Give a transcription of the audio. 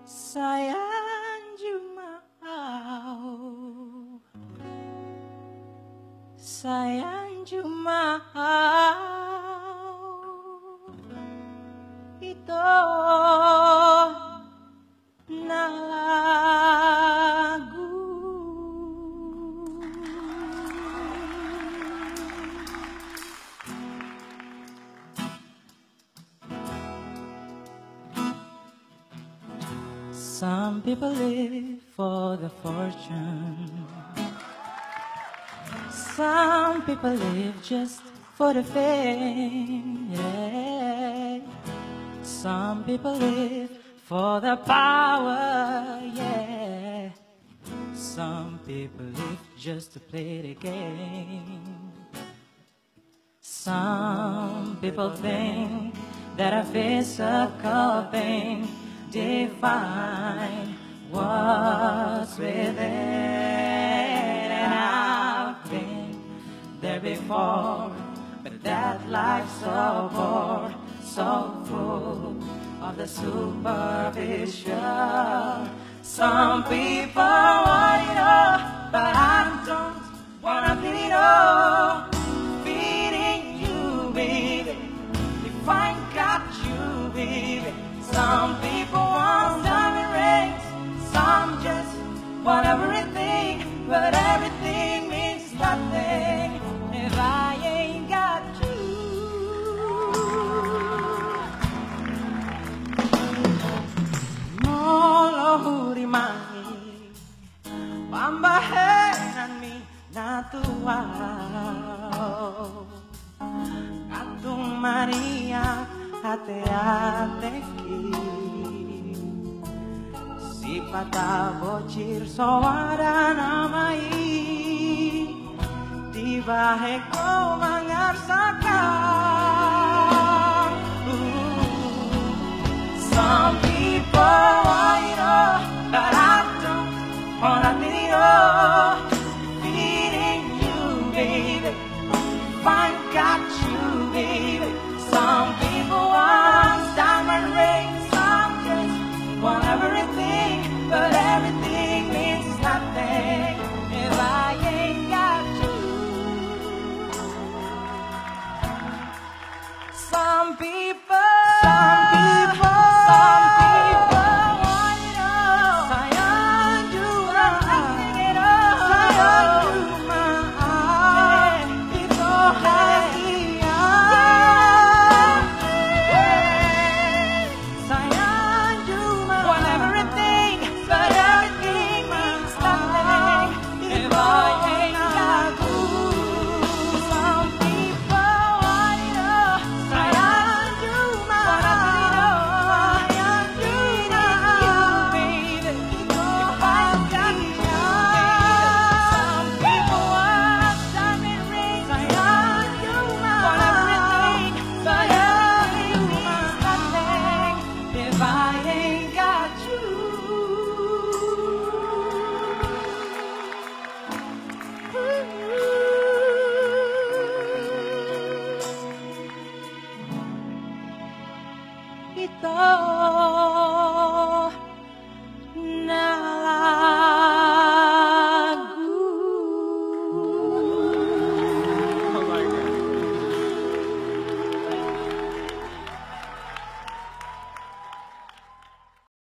Sayang Jumao ito na lagu. Some people live for the fortune. Some people live just for the fame, yeah. Some people live for the power, yeah. Some people live just to play the game. Some people think that a physical thing define what's within, and I've been there before, but that life's so bored, so full of the superficial. Some people want it all, but I don't wanna be it all. Feeding you, baby, if I got you, baby. Some people want diamond rings, some just want everything, but everything means nothing if I ain't got you. Molo rimani pambaheran mi natuaw Katung Maria ate-ateki si patabocir soara namai di bahe ko mangarsakan. Some people want it all, but I don't wanna be it all. Feeding you, baby, if I got you, baby. Some people want diamond rings, some just want everything, but everything means nothing if I ain't got you. Some people want it all. Sayang Jumao, sayang Jumao, ito hadiah. Sayang Jumao, want everything, but everything means nothing if I ain't got you. Some people want it all. Sayang Jumao, sayang Jumao, baby, if I got you. Some people want diamond rings. Sayang Jumao, want everything, but everything means nothing if I